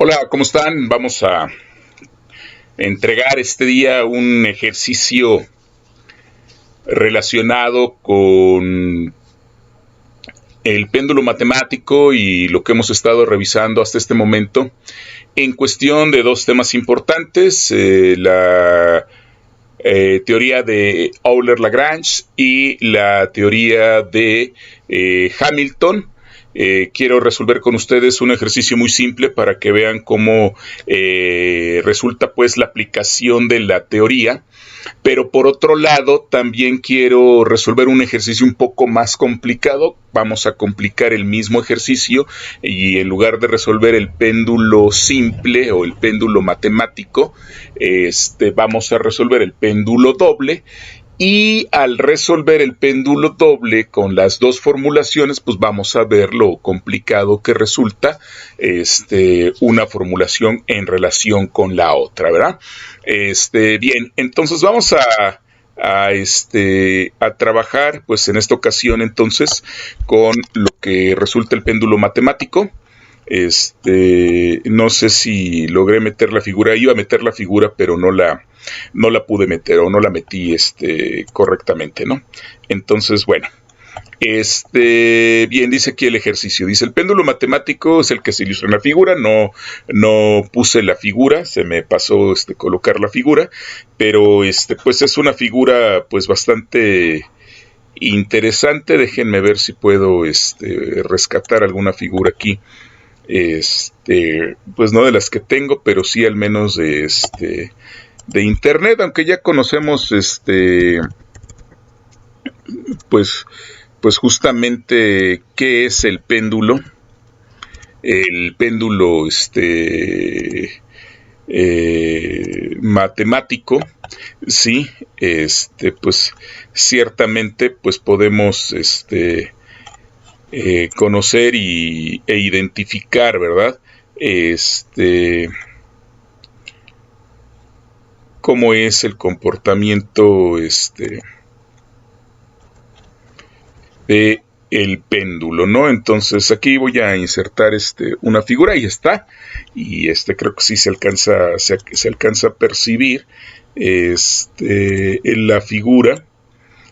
Hola, ¿cómo están? Vamos a entregar este día un ejercicio relacionado con el péndulo matemático y lo que hemos estado revisando hasta este momento en cuestión de dos temas importantes, la teoría de Euler-Lagrange y la teoría de Hamilton. Quiero resolver con ustedes un ejercicio muy simple para que vean cómo resulta pues la aplicación de la teoría. Pero por otro lado, también quiero resolver un ejercicio un poco más complicado. Vamos a complicar el mismo ejercicio y en lugar de resolver el péndulo simple o el péndulo matemático, vamos a resolver el péndulo doble. Y al resolver el péndulo doble con las dos formulaciones, pues vamos a ver lo complicado que resulta una formulación en relación con la otra, ¿verdad? Bien, entonces vamos a trabajar, pues en esta ocasión entonces, con lo que resulta el péndulo matemático. No sé si logré meter la figura. Iba a meter la figura, pero no la pude meter o no la metí correctamente, ¿no? Entonces, bueno. Bien, dice aquí el ejercicio. Dice, el péndulo matemático es el que se ilustra en la figura. No puse la figura, se me pasó colocar la figura, pero pues es una figura pues bastante interesante. Déjenme ver si puedo rescatar alguna figura aquí. Pues no de las que tengo, pero sí al menos de internet, aunque ya conocemos pues justamente qué es el péndulo. El péndulo matemático, sí, pues ciertamente pues podemos conocer e identificar, ¿verdad? Cómo es el comportamiento de el péndulo, ¿no? Entonces aquí voy a insertar una figura y está, y creo que sí se alcanza a percibir en la figura.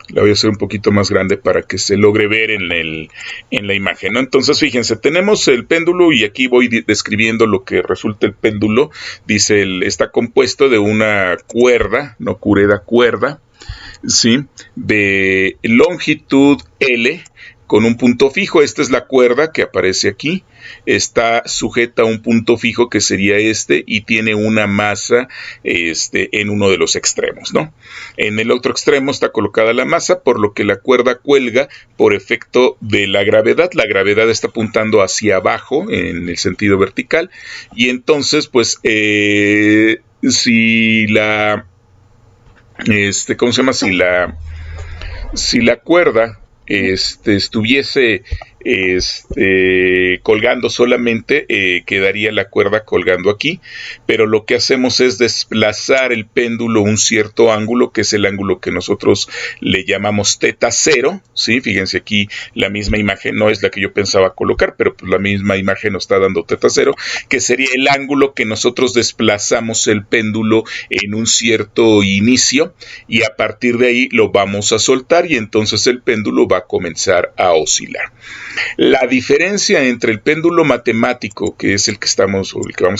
La voy a hacer un poquito más grande para que se logre ver en la imagen, ¿no? Entonces, fíjense, tenemos el péndulo y aquí voy describiendo lo que resulta el péndulo. Dice, está compuesto de una cuerda, no cureda, cuerda, ¿sí? De longitud L con un punto fijo. Esta es la cuerda que aparece aquí. Está sujeta a un punto fijo que sería y tiene una masa en uno de los extremos, ¿no? En el otro extremo está colocada la masa, por lo que la cuerda cuelga por efecto de la gravedad. La gravedad está apuntando hacia abajo en el sentido vertical, y entonces pues si la ¿cómo se llama? Si la cuerda estuviese colgando solamente, quedaría la cuerda colgando aquí, pero lo que hacemos es desplazar el péndulo un cierto ángulo, que es el ángulo que nosotros le llamamos teta cero, ¿sí? Fíjense aquí, la misma imagen no es la que yo pensaba colocar, pero pues la misma imagen nos está dando teta cero, que sería el ángulo que nosotros desplazamos el péndulo en un cierto inicio, y a partir de ahí lo vamos a soltar, y entonces el péndulo va a comenzar a oscilar. La diferencia entre el péndulo matemático, que es el que vamos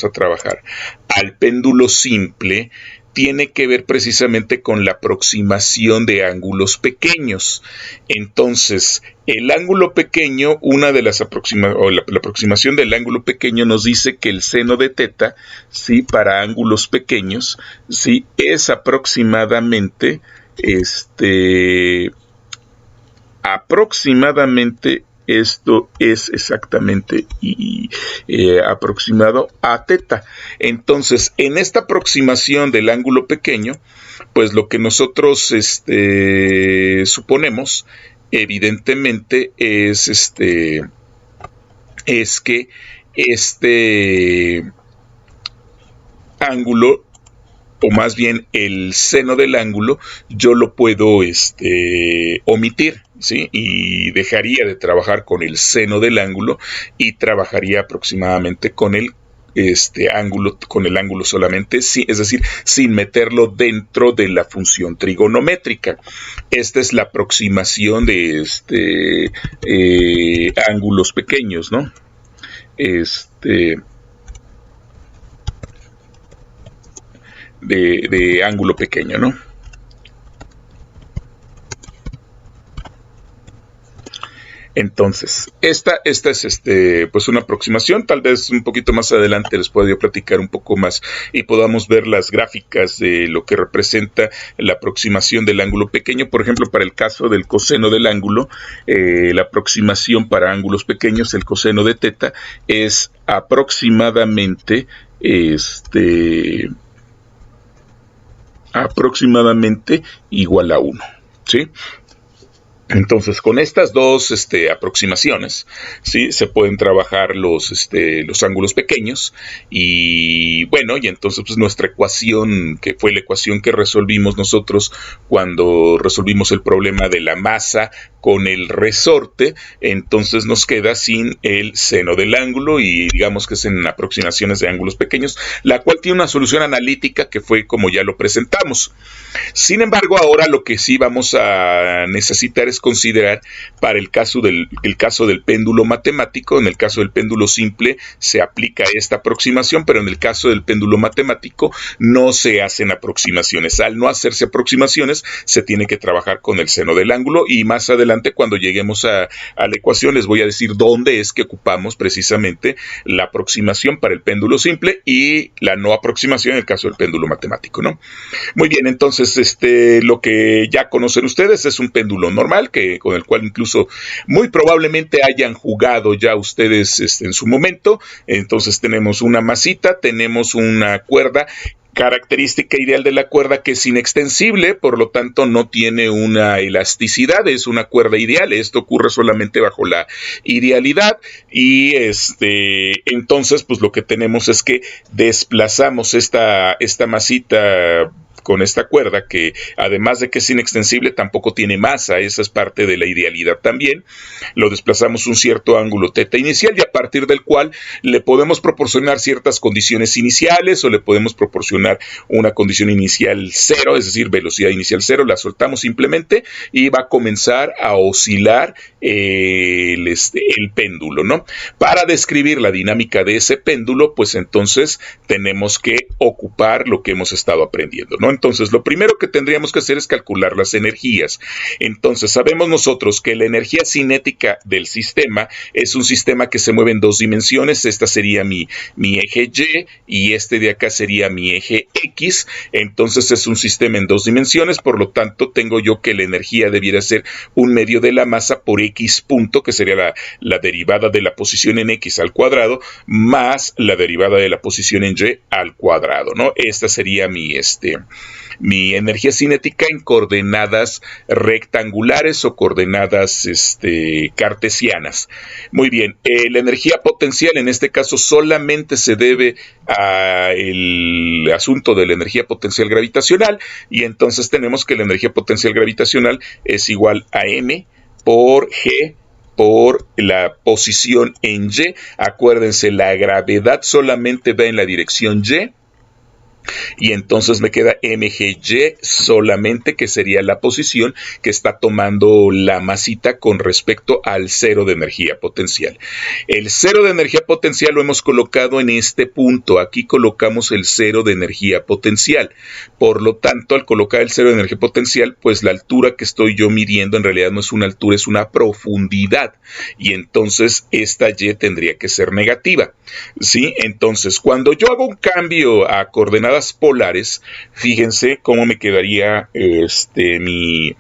a trabajar, al péndulo simple, tiene que ver precisamente con la aproximación de ángulos pequeños. Entonces, el ángulo pequeño, la aproximación del ángulo pequeño nos dice que el seno de teta, ¿sí? Para ángulos pequeños, ¿sí? Es aproximadamente esto es exactamente aproximado a teta. Entonces, en esta aproximación del ángulo pequeño, pues lo que nosotros suponemos, evidentemente, es que este ángulo, o más bien el seno del ángulo, yo lo puedo omitir, ¿sí? Y dejaría de trabajar con el seno del ángulo y trabajaría aproximadamente con el ángulo con el ángulo solamente, es decir, sin meterlo dentro de la función trigonométrica. Esta es la aproximación de ángulos pequeños, ¿no? De ángulo pequeño, ¿no? Entonces, esta es pues una aproximación. Tal vez un poquito más adelante les pueda yo platicar un poco más y podamos ver las gráficas de lo que representa la aproximación del ángulo pequeño. Por ejemplo, para el caso del coseno del ángulo, la aproximación para ángulos pequeños, el coseno de teta, es aproximadamente igual a 1, ¿sí? Entonces, con estas dos aproximaciones, ¿sí? Se pueden trabajar los ángulos pequeños y bueno, y entonces pues nuestra ecuación, que fue la ecuación que resolvimos nosotros cuando resolvimos el problema de la masa con el resorte, entonces nos queda sin el seno del ángulo y digamos que es en aproximaciones de ángulos pequeños, la cual tiene una solución analítica que fue como ya lo presentamos. Sin embargo, ahora lo que sí vamos a necesitar es considerar para el caso del péndulo matemático. En el caso del péndulo simple se aplica esta aproximación, pero en el caso del péndulo matemático no se hacen aproximaciones. Al no hacerse aproximaciones, se tiene que trabajar con el seno del ángulo y más adelante, cuando lleguemos a la ecuación, les voy a decir dónde es que ocupamos precisamente la aproximación para el péndulo simple y la no aproximación en el caso del péndulo matemático, ¿no? Muy bien, entonces lo que ya conocen ustedes es un péndulo normal, con el cual incluso muy probablemente hayan jugado ya ustedes en su momento. Entonces tenemos una masita, tenemos una cuerda. Característica ideal de la cuerda que es inextensible, por lo tanto no tiene una elasticidad, es una cuerda ideal. Esto ocurre solamente bajo la idealidad y entonces pues lo que tenemos es que desplazamos esta masita con esta cuerda, que además de que es inextensible, tampoco tiene masa. Esa es parte de la idealidad también. Lo desplazamos un cierto ángulo teta inicial y a partir del cual le podemos proporcionar ciertas condiciones iniciales o le podemos proporcionar una condición inicial 0, es decir, velocidad inicial 0, la soltamos simplemente y va a comenzar a oscilar el péndulo, ¿no? Para describir la dinámica de ese péndulo, pues entonces tenemos que ocupar lo que hemos estado aprendiendo, ¿no? Entonces, lo primero que tendríamos que hacer es calcular las energías. Entonces, sabemos nosotros que la energía cinética del sistema es un sistema que se mueve en dos dimensiones. Esta sería mi eje Y y este de acá sería mi eje X. Entonces, es un sistema en dos dimensiones, por lo tanto, tengo yo que la energía debiera ser un medio de la masa por X punto, que sería la derivada de la posición en X al cuadrado, más la derivada de la posición en Y al cuadrado, ¿no? Esta sería mi energía cinética en coordenadas rectangulares o coordenadas cartesianas. Muy bien, la energía potencial en este caso solamente se debe al asunto de la energía potencial gravitacional y entonces tenemos que la energía potencial gravitacional es igual a m por g por la posición en Y. Acuérdense, la gravedad solamente va en la dirección Y entonces me queda mgy solamente, que sería la posición que está tomando la masita con respecto al cero de energía potencial. El cero de energía potencial lo hemos colocado en este punto. Aquí colocamos el cero de energía potencial. Por lo tanto, al colocar el cero de energía potencial, pues la altura que estoy yo midiendo en realidad no es una altura, es una profundidad. Y entonces esta y tendría que ser negativa, ¿sí? Entonces, cuando yo hago un cambio a coordenadas polares, fíjense cómo me quedaría mi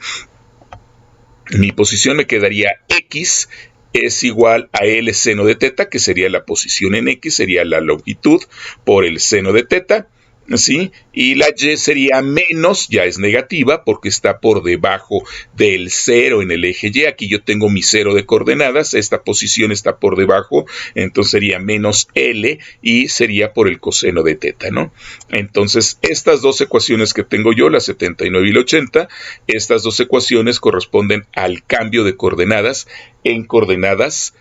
posición. Me quedaría X es igual a L seno de teta, que sería la posición en X, sería la longitud por el seno de teta, ¿sí? Y la Y sería menos, ya es negativa porque está por debajo del cero en el eje Y. Aquí yo tengo mi cero de coordenadas, esta posición está por debajo, entonces sería menos L y sería por el coseno de teta, ¿no? Entonces, estas dos ecuaciones que tengo yo, la 79 y la 80, estas dos ecuaciones corresponden al cambio de coordenadas en coordenadas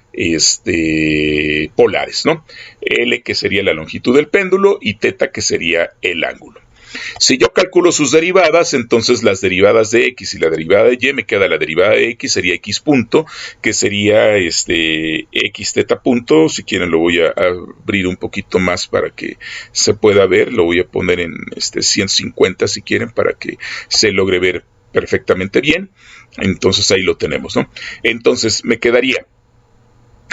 polares, ¿no? L, que sería la longitud del péndulo, y θ, que sería el ángulo. Si yo calculo sus derivadas, entonces las derivadas de x y la derivada de y, me queda la derivada de x, sería x punto, que sería x θ punto. Si quieren lo voy a abrir un poquito más para que se pueda ver, lo voy a poner en 150 si quieren, para que se logre ver perfectamente bien. Entonces ahí lo tenemos, ¿no? Entonces me quedaría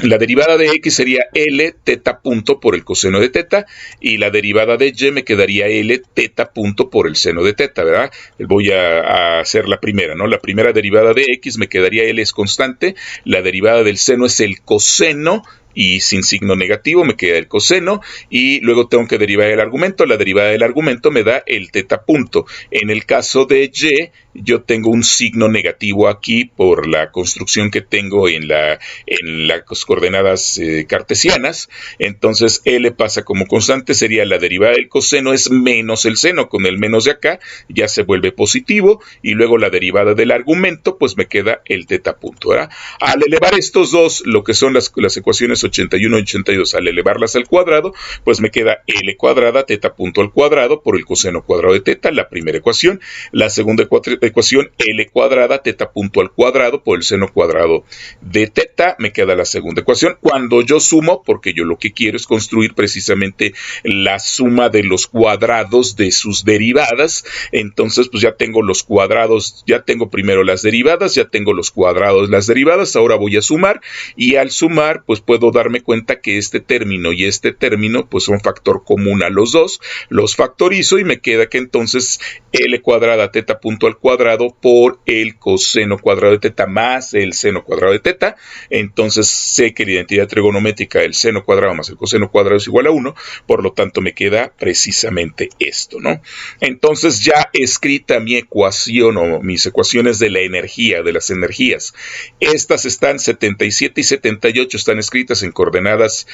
la derivada de x sería L θ punto por el coseno de θ, y la derivada de y me quedaría L θ punto por el seno de θ, ¿verdad? Voy a hacer la primera, ¿no? La primera derivada de x me quedaría L es constante, la derivada del seno es el coseno, y sin signo negativo me queda el coseno, y luego tengo que derivar el argumento. La derivada del argumento me da el θ punto. En el caso de y, yo tengo un signo negativo aquí por la construcción que tengo en las coordenadas cartesianas. Entonces L pasa como constante, sería la derivada del coseno es menos el seno, con el menos de acá ya se vuelve positivo, y luego la derivada del argumento, pues me queda el θ punto, ¿verdad? Al elevar estos dos, lo que son las ecuaciones 81 y 82, al elevarlas al cuadrado, pues me queda L cuadrada θ punto al cuadrado por el coseno cuadrado de θ, la primera ecuación. La segunda ecuación, L cuadrada θ punto al cuadrado por el seno cuadrado de θ, me queda la segunda ecuación. Cuando yo sumo, porque yo lo que quiero es construir precisamente la suma de los cuadrados de sus derivadas, entonces pues ya tengo los cuadrados, ya tengo primero las derivadas, ya tengo los cuadrados de las derivadas, ahora voy a sumar, y al sumar pues puedo darme cuenta que este término y este término pues son factor común a los dos, los factorizo y me queda que entonces L cuadrada θ punto al cuadrado por el coseno cuadrado de θ más el seno cuadrado de θ. Entonces sé que la identidad trigonométrica del seno cuadrado más el coseno cuadrado es igual a 1, por lo tanto me queda precisamente esto, ¿no? Entonces ya escrita mi ecuación o mis ecuaciones de la energía, de las energías, estas están 77 y 78 están escritas en coordenadas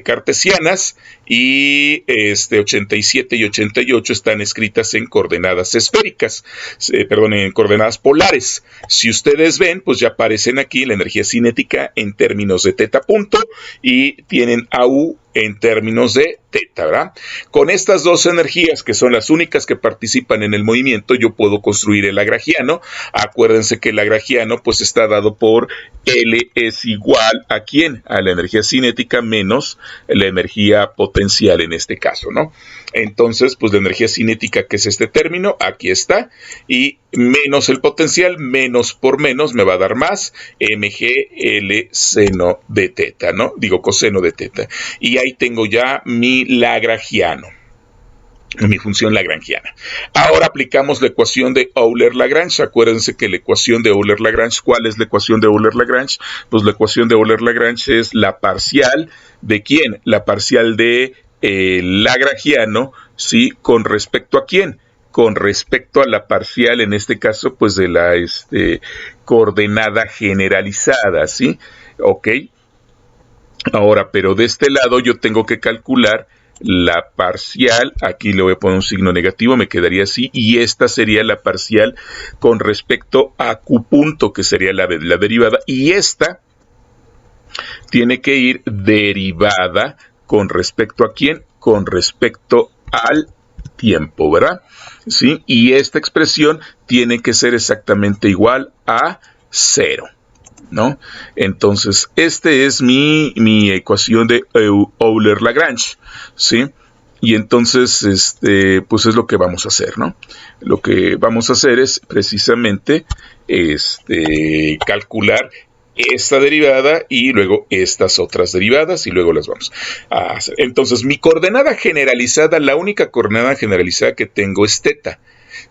cartesianas, y 87 y 88 están escritas en coordenadas esféricas, en coordenadas polares. Si ustedes ven, pues ya aparecen aquí la energía cinética en términos de θ punto, y tienen a U en términos de θ, ¿verdad? Con estas dos energías, que son las únicas que participan en el movimiento, yo puedo construir el lagrangiano. Acuérdense que el lagrangiano pues está dado por L es igual a ¿quién? A la energía cinética menos la energía potencial en este caso, ¿no? Entonces, pues la energía cinética, que es este término, aquí está, y menos el potencial, menos por menos, me va a dar más, mg seno de θ, ¿no? Digo, coseno de θ. Y ahí tengo ya mi lagrangiano, mi función lagrangiana. Ahora aplicamos la ecuación de Euler-Lagrange. Acuérdense que la ecuación de Euler-Lagrange, ¿cuál es la ecuación de Euler-Lagrange? Pues la ecuación de Euler-Lagrange es la parcial de ¿quién? La parcial de lagrangiano, ¿sí? ¿Con respecto a quién? Con respecto a la parcial, en este caso, pues de la coordenada generalizada, ¿sí? Ok. Ahora, pero de este lado yo tengo que calcular la parcial, aquí le voy a poner un signo negativo, me quedaría así, y esta sería la parcial con respecto a Q punto, que sería la derivada, y esta tiene que ir derivada con respecto a ¿quién? Con respecto al tiempo, ¿verdad? ¿Sí? Y esta expresión tiene que ser exactamente igual a 0, ¿no? Entonces, este es mi ecuación de Euler-Lagrange, ¿sí? Y entonces, pues es lo que vamos a hacer, ¿no? Lo que vamos a hacer es precisamente calcular esta derivada y luego estas otras derivadas, y luego las vamos a hacer. Entonces, mi coordenada generalizada, la única coordenada generalizada que tengo es θ,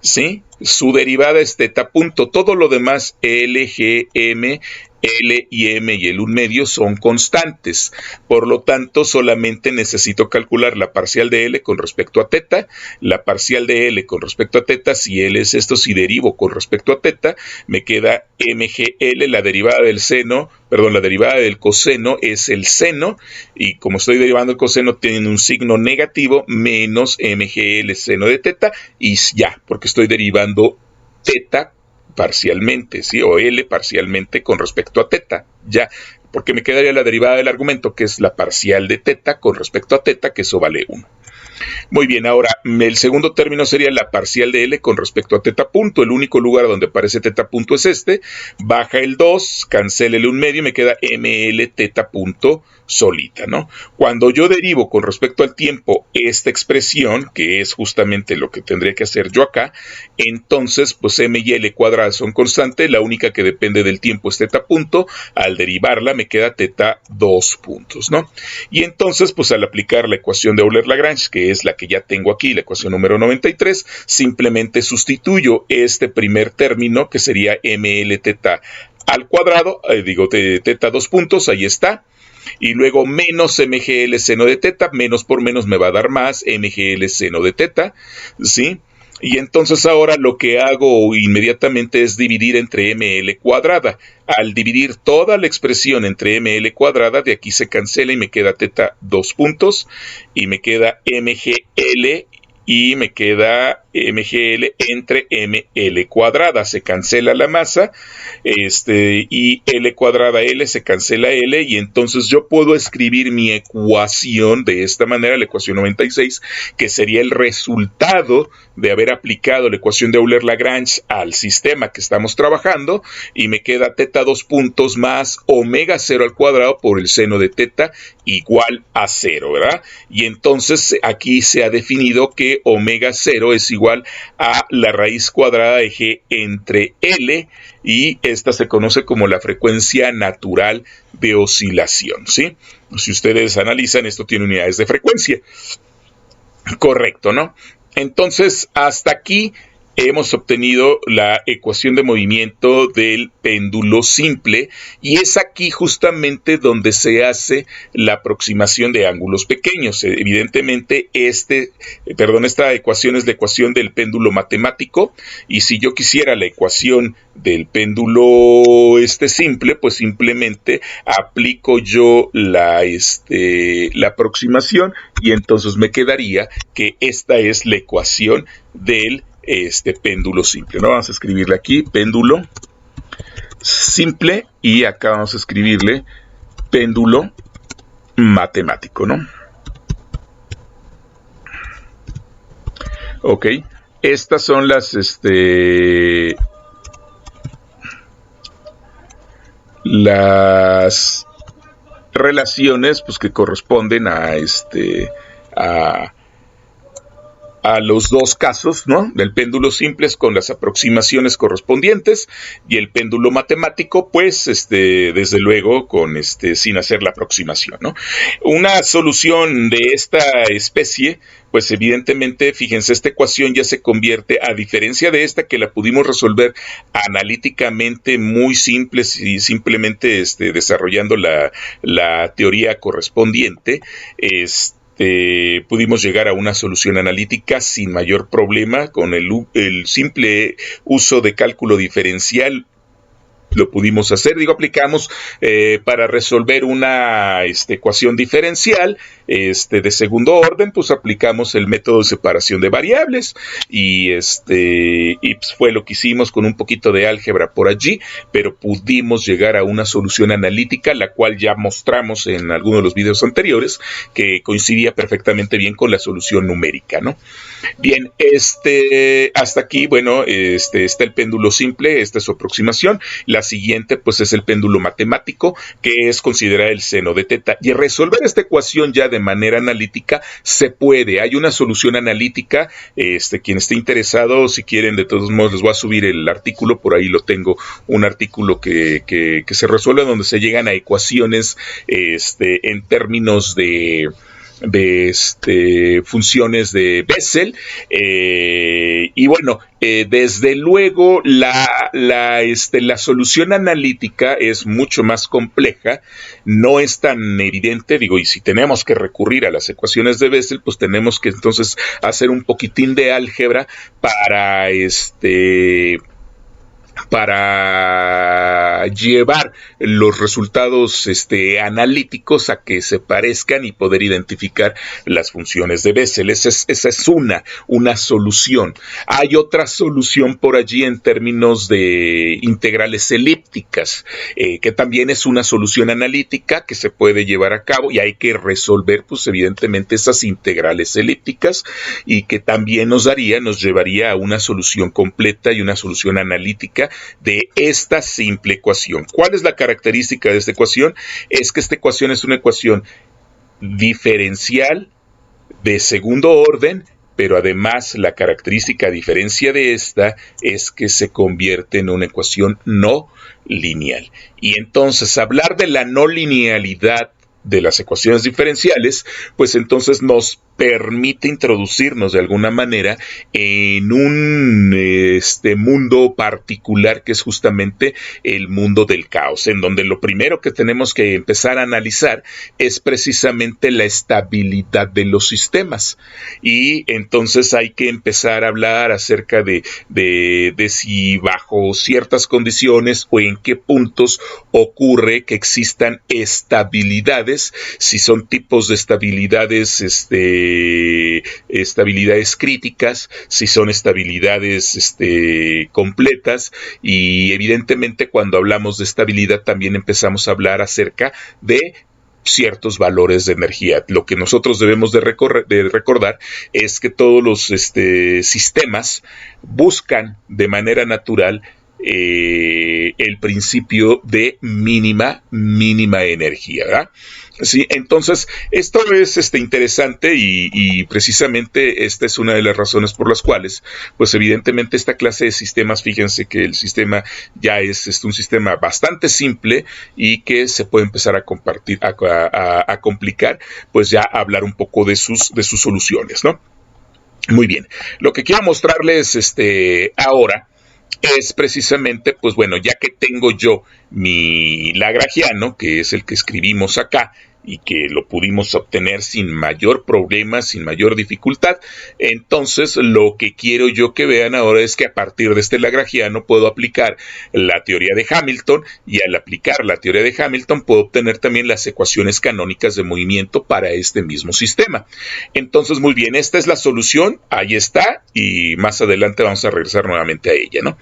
¿sí? Su derivada es θ punto. Todo lo demás, L, G, M, L y M y el 1 medio son constantes. Por lo tanto, solamente necesito calcular la parcial de L con respecto a θ, la parcial de L con respecto a θ. Si L es esto, si derivo con respecto a θ, me queda MGL, la derivada del seno, perdón, la derivada del coseno es el seno, y como estoy derivando el coseno, tiene un signo negativo, menos MGL seno de θ, y ya, porque estoy derivando θ parcialmente, ¿sí? O L parcialmente con respecto a teta, ya, porque me quedaría la derivada del argumento, que es la parcial de teta con respecto a teta, que eso vale 1. Muy bien, ahora el segundo término sería la parcial de L con respecto a teta punto. El único lugar donde aparece teta punto es este. Baja el 2, cancélele un medio y me queda ML teta punto solita, ¿no? Cuando yo derivo con respecto al tiempo esta expresión, que es justamente lo que tendría que hacer yo acá, entonces pues M y L cuadradas son constantes, la única que depende del tiempo es teta punto, al derivarla me queda teta 2 puntos, ¿no? Y entonces pues al aplicar la ecuación de Euler-Lagrange, que es la que ya tengo aquí, la ecuación número 93, simplemente sustituyo este primer término, que sería ML teta al cuadrado, de teta 2 puntos, ahí está. Y luego menos MGL seno de teta, menos por menos me va a dar más MGL seno de teta, ¿sí? Y entonces ahora lo que hago inmediatamente es dividir entre ML cuadrada. Al dividir toda la expresión entre ML cuadrada, de aquí se cancela y me queda teta 2 puntos, y me queda MGL y me queda MGL entre ML cuadrada, se cancela la masa, y L cuadrada L se cancela L, y entonces yo puedo escribir mi ecuación de esta manera, la ecuación 96, que sería el resultado de haber aplicado la ecuación de Euler-Lagrange al sistema que estamos trabajando, y me queda teta 2 puntos más omega 0 al cuadrado por el seno de teta igual a 0, ¿verdad? Y entonces aquí se ha definido que omega 0 es igual a la raíz cuadrada de G entre L, y esta se conoce como la frecuencia natural de oscilación, ¿sí? Si ustedes analizan, esto tiene unidades de frecuencia. Correcto, ¿no? Entonces, hasta aquí hemos obtenido la ecuación de movimiento del péndulo simple, y es aquí justamente donde se hace la aproximación de ángulos pequeños. Evidentemente esta ecuación es la ecuación del péndulo matemático, y si yo quisiera la ecuación del péndulo simple, pues simplemente aplico yo la aproximación, y entonces me quedaría que esta es la ecuación del péndulo simple, ¿no? Vamos a escribirle aquí péndulo simple, y acá vamos a escribirle péndulo matemático, ¿no? Ok, estas son las relaciones pues que corresponden a los dos casos, ¿no? Del péndulo simple con las aproximaciones correspondientes, y el péndulo matemático, pues, desde luego, sin hacer la aproximación, ¿no? Una solución de esta especie, pues evidentemente, fíjense, esta ecuación ya se convierte, a diferencia de esta que la pudimos resolver analíticamente muy simples y simplemente desarrollando la teoría correspondiente, pudimos llegar a una solución analítica sin mayor problema con el simple uso de cálculo diferencial. Lo pudimos hacer, aplicamos para resolver una ecuación diferencial de segundo orden, pues aplicamos el método de separación de variables, y pues fue lo que hicimos con un poquito de álgebra por allí, pero pudimos llegar a una solución analítica, la cual ya mostramos en algunos de los videos anteriores, que coincidía perfectamente bien con la solución numérica, ¿no? Bien, hasta aquí, bueno, está el péndulo simple, esta es su aproximación. La siguiente, pues, es el péndulo matemático, que es considerar el seno de teta. Y resolver esta ecuación ya de manera analítica se puede. Hay una solución analítica. Quien esté interesado, si quieren, de todos modos, les voy a subir el artículo. Por ahí lo tengo, un artículo que se resuelve, donde se llegan a ecuaciones en términos de funciones de Bessel, y bueno, desde luego la solución analítica es mucho más compleja, no es tan evidente, y si tenemos que recurrir a las ecuaciones de Bessel, pues tenemos que entonces hacer un poquitín de álgebra para para llevar los resultados analíticos a que se parezcan y poder identificar las funciones de Bessel. Esa es una solución. Hay otra solución por allí en términos de integrales elípticas, que también es una solución analítica que se puede llevar a cabo y hay que resolver, pues evidentemente, esas integrales elípticas, y que también nos llevaría a una solución completa y una solución analítica de esta simple ecuación. ¿Cuál es la característica de esta ecuación? Es que esta ecuación es una ecuación diferencial de segundo orden, pero además la característica a diferencia de esta es que se convierte en una ecuación no lineal. Y entonces hablar de la no linealidad de las ecuaciones diferenciales, pues entonces nos permite introducirnos de alguna manera en un mundo particular, que es justamente el mundo del caos, en donde lo primero que tenemos que empezar a analizar es precisamente la estabilidad de los sistemas. Y entonces hay que empezar a hablar acerca de si bajo ciertas condiciones o en qué puntos ocurre que existan estabilidades, si son tipos de estabilidades estabilidades críticas, si son estabilidades completas, y evidentemente cuando hablamos de estabilidad también empezamos a hablar acerca de ciertos valores de energía. Lo que nosotros debemos de recordar es que todos los sistemas buscan de manera natural el principio de mínima energía, ¿verdad? Sí, entonces esto es interesante y precisamente esta es una de las razones por las cuales, pues evidentemente esta clase de sistemas, fíjense que el sistema ya es un sistema bastante simple y que se puede empezar a complicar, pues ya hablar un poco de sus soluciones, ¿no? Muy bien, lo que quiero mostrarles ahora es precisamente, pues bueno, ya que tengo yo mi lagrangiano, que es el que escribimos acá, y que lo pudimos obtener sin mayor problema, sin mayor dificultad, entonces lo que quiero yo que vean ahora es que a partir de este lagrangiano puedo aplicar la teoría de Hamilton, y al aplicar la teoría de Hamilton puedo obtener también las ecuaciones canónicas de movimiento para este mismo sistema. Entonces, muy bien, esta es la solución, ahí está, y más adelante vamos a regresar nuevamente a ella, ¿no?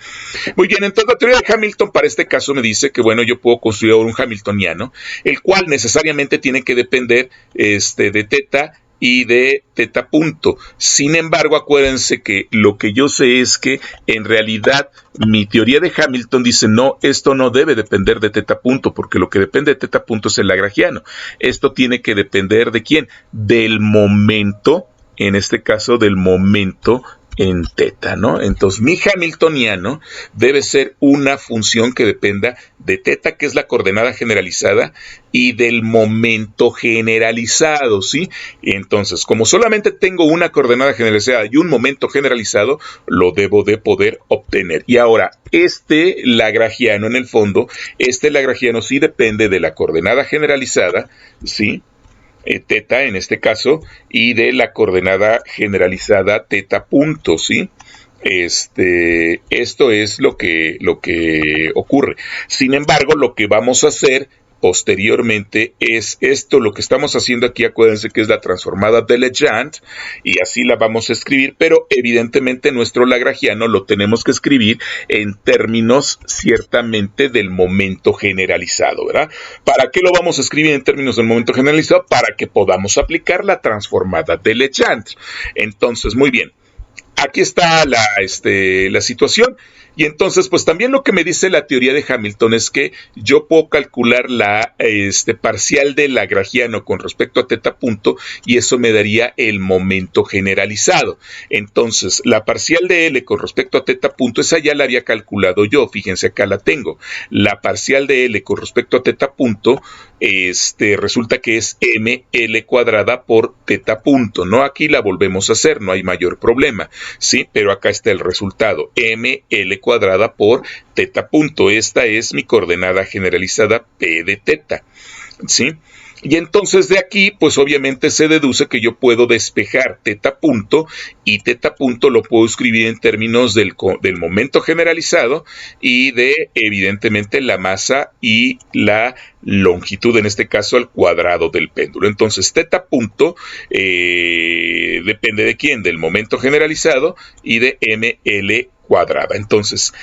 Muy bien, entonces la teoría de Hamilton para este caso me dice que, bueno, yo puedo construir un hamiltoniano, el cual necesariamente tiene que depender de teta y de teta punto. Sin embargo, acuérdense que lo que yo sé es que en realidad mi teoría de Hamilton dice, no, esto no debe depender de teta punto, porque lo que depende de teta punto es el lagrangiano. Esto tiene que depender ¿de quién? Del momento, en este caso del momento en teta, ¿no? Entonces, mi hamiltoniano debe ser una función que dependa de teta, que es la coordenada generalizada, y del momento generalizado, ¿sí? Entonces, como solamente tengo una coordenada generalizada y un momento generalizado, lo debo de poder obtener. Y ahora, lagrangiano, en el fondo, lagrangiano sí depende de la coordenada generalizada, ¿sí? Teta en este caso, y de la coordenada generalizada teta punto, ¿sí? Esto es lo que ocurre. Sin embargo, lo que vamos a hacer posteriormente es esto, lo que estamos haciendo aquí, acuérdense que es la transformada de Legendre, y así la vamos a escribir, pero evidentemente nuestro lagrangiano lo tenemos que escribir en términos ciertamente del momento generalizado, ¿verdad? ¿Para qué lo vamos a escribir en términos del momento generalizado? Para que podamos aplicar la transformada de Legendre. Entonces, muy bien. Aquí está la situación, y entonces pues también lo que me dice la teoría de Hamilton es que yo puedo calcular la parcial del lagrangiano con respecto a teta punto, y eso me daría el momento generalizado. Entonces la parcial de L con respecto a teta punto, esa ya la había calculado yo, fíjense, acá la tengo. La parcial de L con respecto a teta punto resulta que es ml cuadrada por teta punto, ¿no? Aquí la volvemos a hacer, no hay mayor problema, ¿sí? Pero acá está el resultado, ml cuadrada por teta punto. Esta es mi coordenada generalizada P de teta, ¿sí? Y entonces de aquí, pues obviamente se deduce que yo puedo despejar teta punto, y teta punto lo puedo escribir en términos del momento generalizado y de, evidentemente, la masa y la longitud, en este caso al cuadrado del péndulo. Entonces teta punto depende de quién, del momento generalizado y de ml cuadrada. Entonces,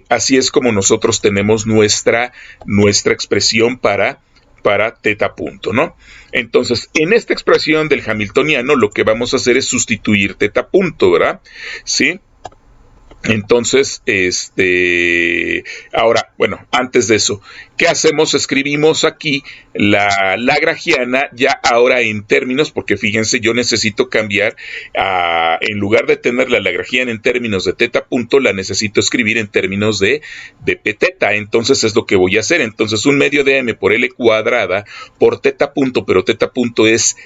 así es como nosotros tenemos nuestra expresión para teta punto, ¿no? Entonces, en esta expresión del hamiltoniano, lo que vamos a hacer es sustituir teta punto, ¿verdad? ¿Sí? Entonces, ahora, bueno, antes de eso, ¿qué hacemos? Escribimos aquí la lagrangiana ya ahora en términos, porque fíjense, yo necesito cambiar, en lugar de tener la lagrangiana en términos de teta punto, la necesito escribir en términos de p teta. Entonces es lo que voy a hacer. Entonces un medio de m por l cuadrada por teta punto, pero teta punto es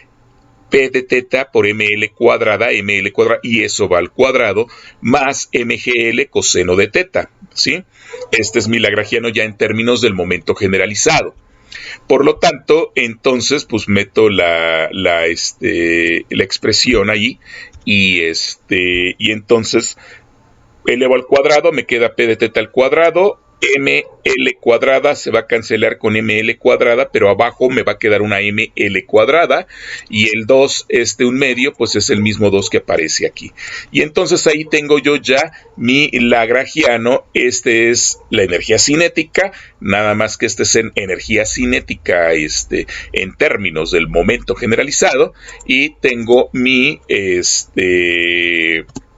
p de teta por ml cuadrada, y eso va al cuadrado, más mgl coseno de teta, ¿sí? Este es mi lagrangiano ya en términos del momento generalizado. Por lo tanto, entonces, pues meto la expresión ahí, y entonces elevo al cuadrado, me queda p de teta al cuadrado, ml cuadrada se va a cancelar con ml cuadrada, pero abajo me va a quedar una ml cuadrada, y el 2, un medio, pues es el mismo 2 que aparece aquí. Y entonces ahí tengo yo ya mi lagrangiano. Es la energía cinética, nada más que es en energía cinética, en términos del momento generalizado, y tengo mi,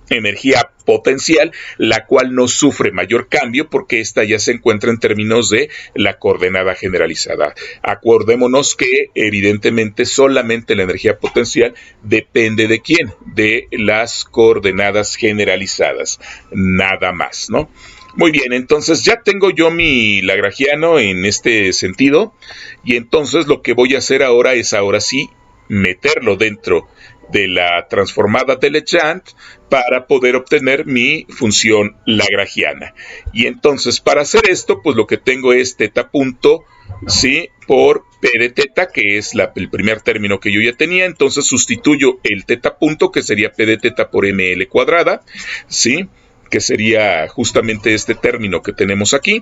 energía potencial, la cual no sufre mayor cambio porque esta ya se encuentra en términos de la coordenada generalizada. Acordémonos que evidentemente solamente la energía potencial depende de quién, de las coordenadas generalizadas, nada más, ¿no? Muy bien, entonces ya tengo yo mi lagrangiano en este sentido, y entonces lo que voy a hacer ahora es, ahora sí, meterlo dentro de la transformada de Legendre para poder obtener mi función lagrangiana. Y entonces, para hacer esto, pues lo que tengo es teta punto, ¿sí?, por p de teta, que es el primer término que yo ya tenía. Entonces sustituyo el teta punto, que sería p de teta por ml cuadrada, ¿sí?, que sería justamente este término que tenemos aquí.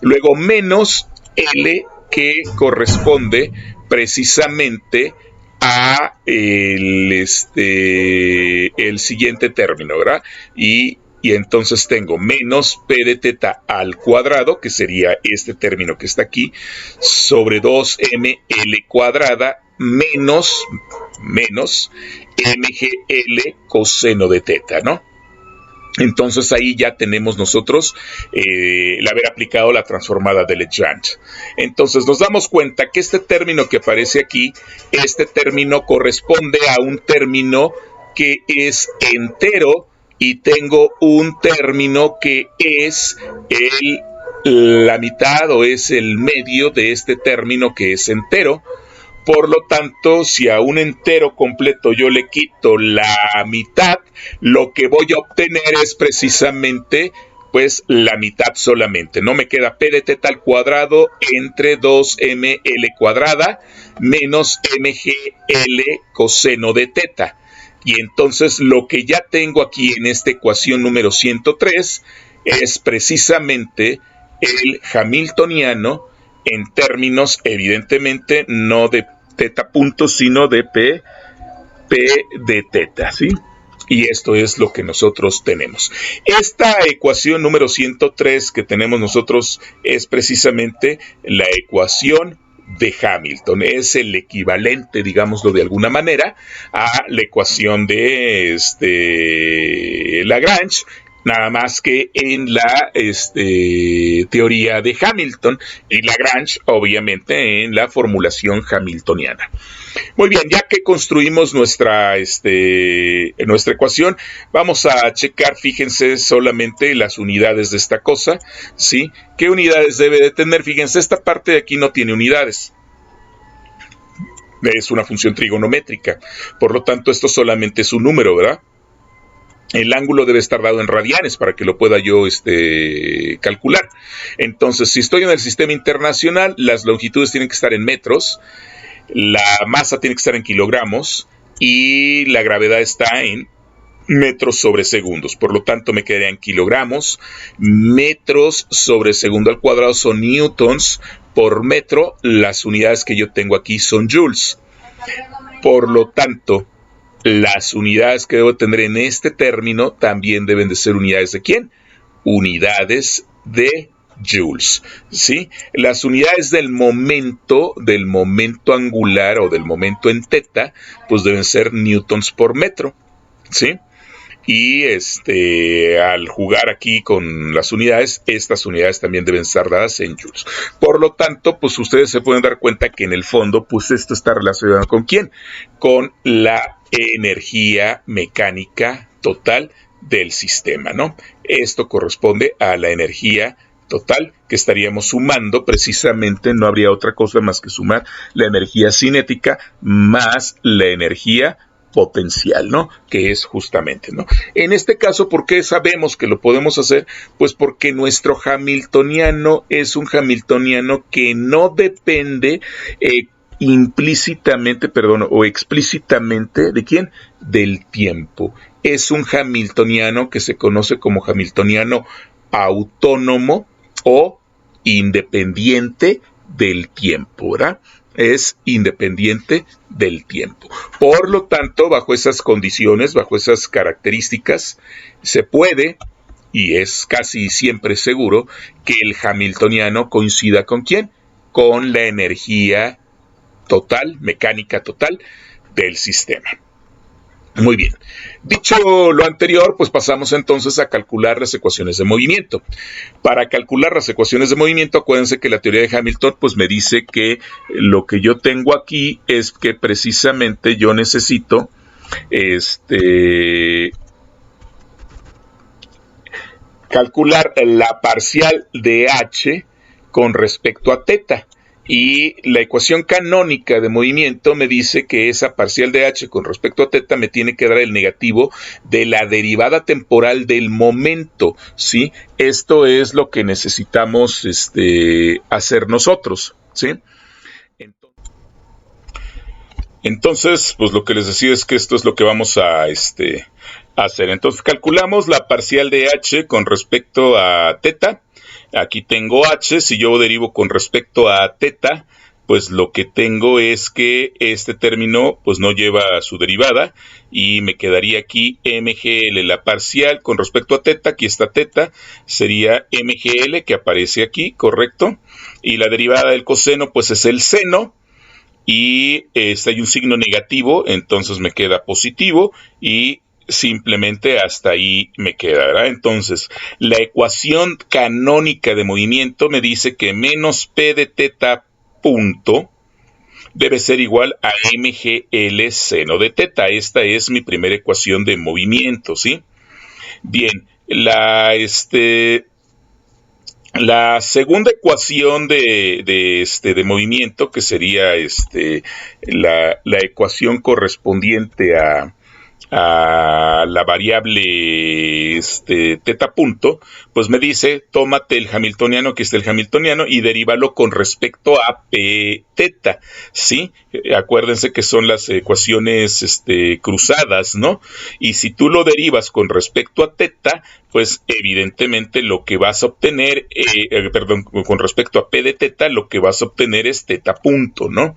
Luego menos L, que corresponde precisamente a el siguiente término, ¿verdad? Y entonces tengo menos p de teta al cuadrado, que sería este término que está aquí, sobre 2ml cuadrada menos mgl coseno de teta, ¿no? Entonces ahí ya tenemos nosotros el haber aplicado la transformada de Legendre. Entonces nos damos cuenta que este término que aparece aquí, este término corresponde a un término que es entero, y tengo un término que es la mitad, o es el medio de este término que es entero. Por lo tanto, si a un entero completo yo le quito la mitad, lo que voy a obtener es precisamente, pues, la mitad solamente. No me queda p de teta al cuadrado entre 2ml cuadrada menos mgl coseno de teta. Y entonces lo que ya tengo aquí en esta ecuación número 103 es precisamente el hamiltoniano en términos, evidentemente, no de teta punto, sino de p de teta, ¿sí? Y esto es lo que nosotros tenemos. Esta ecuación número 103 que tenemos nosotros es precisamente la ecuación de Hamilton. Es el equivalente, digámoslo de alguna manera, a la ecuación de Lagrange, nada más que en la teoría de Hamilton, y Lagrange obviamente en la formulación hamiltoniana. Muy bien, ya que construimos nuestra ecuación, vamos a checar, fíjense, solamente las unidades de esta cosa, ¿sí? ¿Qué unidades debe de tener? Fíjense, esta parte de aquí no tiene unidades. Es una función trigonométrica, por lo tanto esto solamente es un número, ¿verdad? El ángulo debe estar dado en radianes para que lo pueda yo calcular. Entonces, si estoy en el sistema internacional, las longitudes tienen que estar en metros, la masa tiene que estar en kilogramos y la gravedad está en metros sobre segundos. Por lo tanto, me quedarían kilogramos. Metros sobre segundo al cuadrado son newtons por metro. Las unidades que yo tengo aquí son joules. Por lo tanto, las unidades que debo tener en este término también deben de ser unidades ¿de quién? Unidades de joules, ¿sí? Las unidades del momento angular o del momento en teta, pues deben ser newtons por metro, ¿sí? Y al jugar aquí con las unidades, estas unidades también deben estar dadas en joules. Por lo tanto, pues ustedes se pueden dar cuenta que en el fondo, pues esto está relacionado ¿con quién? Con la energía mecánica total del sistema, ¿no? Esto corresponde a la energía total que estaríamos sumando. Precisamente no habría otra cosa más que sumar la energía cinética más la energía potencial, ¿no? Que es justamente, ¿no? En este caso, ¿por qué sabemos que lo podemos hacer? Pues porque nuestro hamiltoniano es un hamiltoniano que no depende implícitamente, o explícitamente, ¿de quién? Del tiempo. Es un hamiltoniano que se conoce como hamiltoniano autónomo o independiente del tiempo, ¿verdad? Es independiente del tiempo. Por lo tanto, bajo esas condiciones, bajo esas características, se puede, y es casi siempre seguro, que el hamiltoniano coincida ¿con quién? Con la energía total, mecánica total del sistema. Muy bien. Dicho lo anterior, pues pasamos entonces a calcular las ecuaciones de movimiento. Para calcular las ecuaciones de movimiento, acuérdense que la teoría de Hamilton pues me dice que lo que yo tengo aquí es que precisamente yo necesito calcular la parcial de h con respecto a teta. Y la ecuación canónica de movimiento me dice que esa parcial de h con respecto a teta me tiene que dar el negativo de la derivada temporal del momento, ¿sí? Esto es lo que necesitamos hacer nosotros, ¿sí? Entonces, pues lo que les decía es que esto es lo que vamos a hacer. Entonces, calculamos la parcial de h con respecto a teta. Aquí tengo h, si yo derivo con respecto a teta, pues lo que tengo es que este término pues no lleva su derivada y me quedaría aquí mgl, la parcial con respecto a teta, aquí está teta, sería mgl que aparece aquí, ¿correcto? Y la derivada del coseno pues es el seno, y hay un signo negativo, entonces me queda positivo y simplemente hasta ahí me queda, ¿verdad? Entonces, la ecuación canónica de movimiento me dice que menos p de teta punto debe ser igual a mgl seno de teta. Esta es mi primera ecuación de movimiento, ¿sí? Bien, la segunda ecuación de movimiento, que sería la ecuación correspondiente a la variable teta punto, pues me dice, tómate el hamiltoniano, aquí está el hamiltoniano, y derívalo con respecto a p teta, ¿sí? Acuérdense que son las ecuaciones cruzadas, ¿no? Y si tú lo derivas con respecto a teta, pues evidentemente lo que vas a obtener, con respecto a p de teta, lo que vas a obtener es teta punto, ¿no?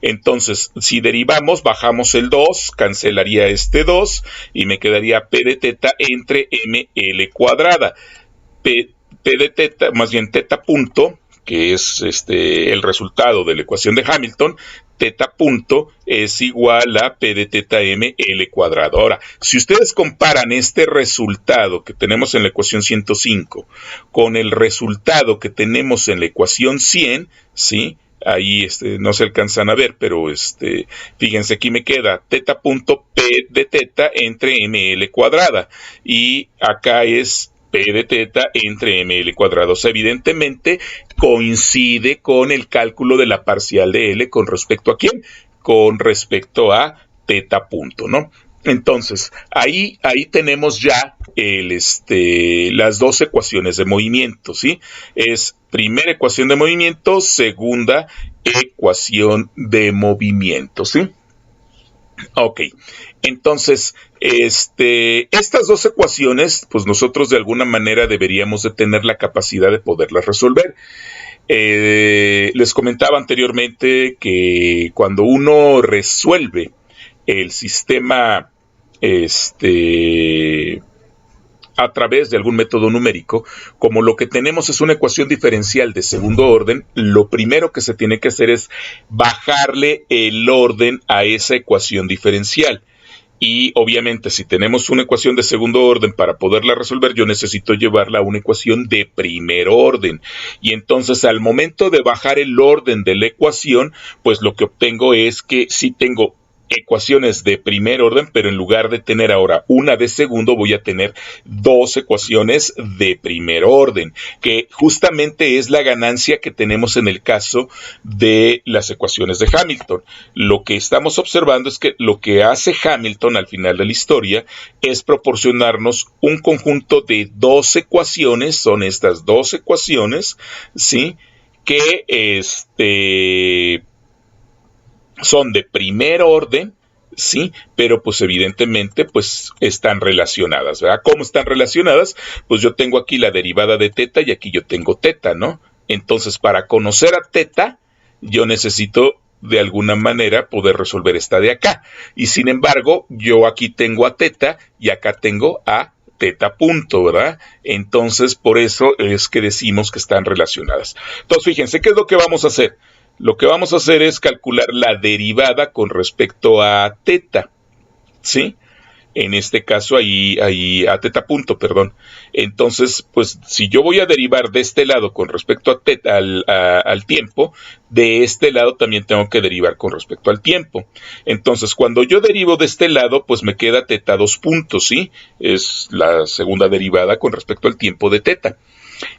Entonces, si derivamos, bajamos el 2, cancelaría 2, y me quedaría p de teta entre ml cuadrada. P de teta, más bien teta punto, que es el resultado de la ecuación de Hamilton, teta punto es igual a p de teta ml cuadrado. Ahora, si ustedes comparan este resultado que tenemos en la ecuación 105 con el resultado que tenemos en la ecuación 100, ¿sí? Ahí no se alcanzan a ver, pero fíjense, aquí me queda teta punto p de teta entre ml cuadrada, y acá es p de teta entre ml cuadrado. O sea, evidentemente coincide con el cálculo de la parcial de L con respecto a ¿quién? Con respecto a teta punto, ¿no? Entonces, ahí tenemos ya las dos ecuaciones de movimiento, ¿sí? Es primera ecuación de movimiento, segunda ecuación de movimiento, ¿sí? Ok, entonces, estas dos ecuaciones, pues nosotros de alguna manera deberíamos de tener la capacidad de poderlas resolver. Les comentaba anteriormente que cuando uno resuelve el sistema a través de algún método numérico, como lo que tenemos es una ecuación diferencial de segundo orden, lo primero que se tiene que hacer es bajarle el orden a esa ecuación diferencial. Y obviamente si tenemos una ecuación de segundo orden, para poderla resolver yo necesito llevarla a una ecuación de primer orden. Y entonces al momento de bajar el orden de la ecuación, pues lo que obtengo es que si tengo ecuaciones de primer orden, pero en lugar de tener ahora una de segundo, voy a tener dos ecuaciones de primer orden, que justamente es la ganancia que tenemos en el caso de las ecuaciones de Hamilton. Lo que estamos observando es que lo que hace Hamilton al final de la historia es proporcionarnos un conjunto de dos ecuaciones, son estas dos ecuaciones, ¿sí? Que son de primer orden, sí, pero pues evidentemente pues están relacionadas, ¿verdad? ¿Cómo están relacionadas? Pues yo tengo aquí la derivada de teta y aquí yo tengo teta, ¿no? Entonces, para conocer a teta, yo necesito de alguna manera poder resolver esta de acá. Y sin embargo, yo aquí tengo a teta y acá tengo a teta punto, ¿verdad? Entonces, por eso es que decimos que están relacionadas. Entonces, fíjense, ¿qué es lo que vamos a hacer? Lo que vamos a hacer es calcular la derivada con respecto a teta, ¿sí? En este caso ahí a teta punto, perdón. Entonces, pues si yo voy a derivar de este lado con respecto a teta, al tiempo, de este lado también tengo que derivar con respecto al tiempo. Entonces, cuando yo derivo de este lado, pues me queda teta 2 puntos, ¿sí? Es la segunda derivada con respecto al tiempo de teta.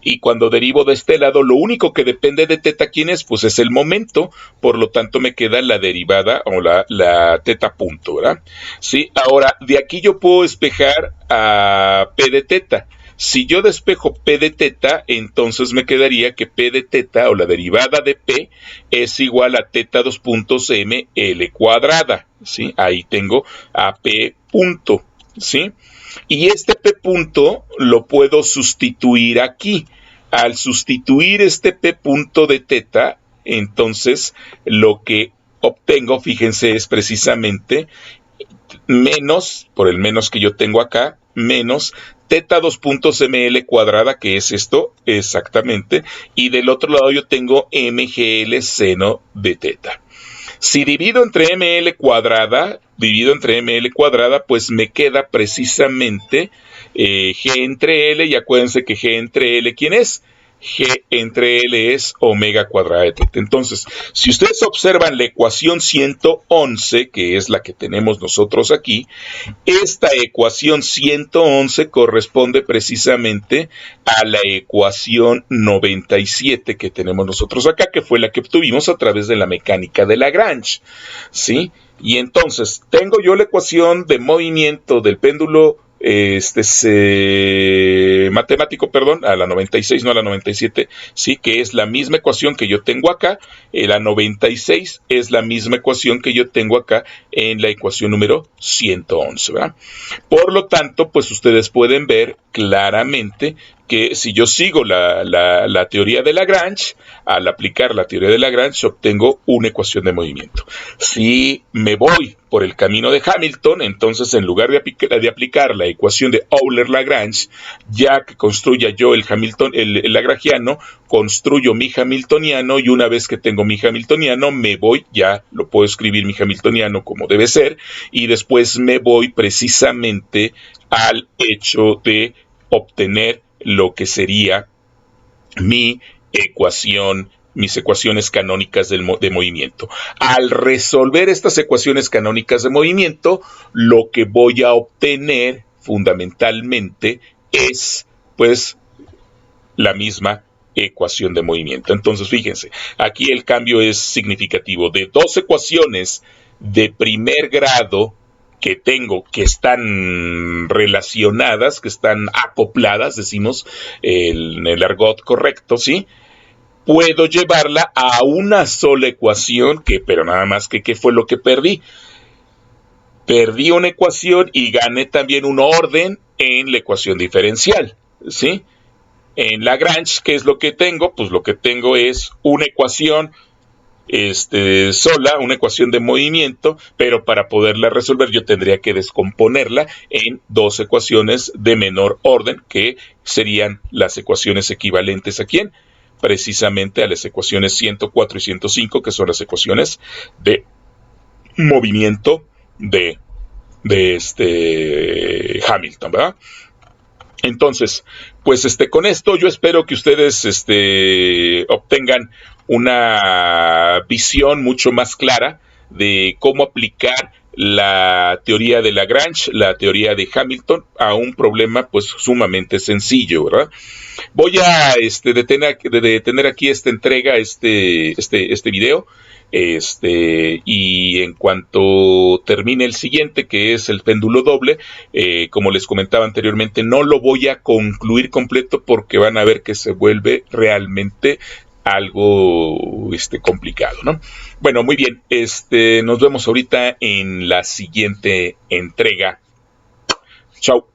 Y cuando derivo de este lado, lo único que depende de teta, ¿quién es? Pues es el momento, por lo tanto me queda la derivada o la teta punto, ¿verdad? Sí, ahora, de aquí yo puedo despejar a P de teta. Si yo despejo P de teta, entonces me quedaría que P de teta o la derivada de P es igual a teta 2 puntos ml cuadrada, ¿sí? Ahí tengo a P punto, ¿sí? Y este P punto lo puedo sustituir aquí. Al sustituir este P punto de teta, entonces lo que obtengo, fíjense, es precisamente menos, por el menos que yo tengo acá, menos teta 2 puntos ml cuadrada, que es esto exactamente, y del otro lado yo tengo mgl seno de teta. Si divido entre ml cuadrada, pues me queda precisamente G entre L, y acuérdense que G entre L, ¿quién es? G entre L es omega cuadrada de teta. Entonces, si ustedes observan la ecuación 111, que es la que tenemos nosotros aquí, esta ecuación 111 corresponde precisamente a la ecuación 97 que tenemos nosotros acá, que fue la que obtuvimos a través de la mecánica de Lagrange, ¿sí? Y entonces, tengo yo la ecuación de movimiento del péndulo matemático, perdón, a la 96, no a la 97, sí, que es la misma ecuación que yo tengo acá. La 96 es la misma ecuación que yo tengo acá en la ecuación número 111, ¿verdad? Por lo tanto, pues ustedes pueden ver claramente que si yo sigo la teoría de Lagrange, al aplicar la teoría de Lagrange obtengo una ecuación de movimiento. Si me voy por el camino de Hamilton, entonces en lugar de aplicar la ecuación de Euler-Lagrange, ya que construya yo el lagrangiano, construyo mi hamiltoniano, y una vez que tengo mi hamiltoniano, me voy, ya lo puedo escribir mi hamiltoniano como debe ser, y después me voy precisamente al hecho de obtener lo que sería mis ecuaciones canónicas de movimiento. Al resolver estas ecuaciones canónicas de movimiento, lo que voy a obtener fundamentalmente es, pues, la misma ecuación de movimiento. Entonces, fíjense, aquí el cambio es significativo. De dos ecuaciones de primer grado que tengo, que están relacionadas, que están acopladas, decimos en el argot correcto, ¿sí? Puedo llevarla a una sola ecuación, pero nada más que ¿qué fue lo que perdí? Perdí una ecuación y gané también un orden en la ecuación diferencial, ¿sí? En Lagrange, ¿qué es lo que tengo? Pues lo que tengo es una ecuación sola, una ecuación de movimiento, pero para poderla resolver yo tendría que descomponerla en dos ecuaciones de menor orden, que serían las ecuaciones equivalentes ¿a quién? Precisamente a las ecuaciones 104 y 105, que son las ecuaciones de movimiento de Hamilton, ¿verdad? Entonces, pues con esto yo espero que ustedes obtengan una visión mucho más clara de cómo aplicar la teoría de Lagrange, la teoría de Hamilton, a un problema pues sumamente sencillo, ¿verdad? Voy a detener aquí esta entrega, este video, y en cuanto termine el siguiente, que es el péndulo doble, como les comentaba anteriormente, no lo voy a concluir completo porque van a ver que se vuelve realmente algo complicado, ¿no? Bueno, muy bien, nos vemos ahorita en la siguiente entrega. Chao.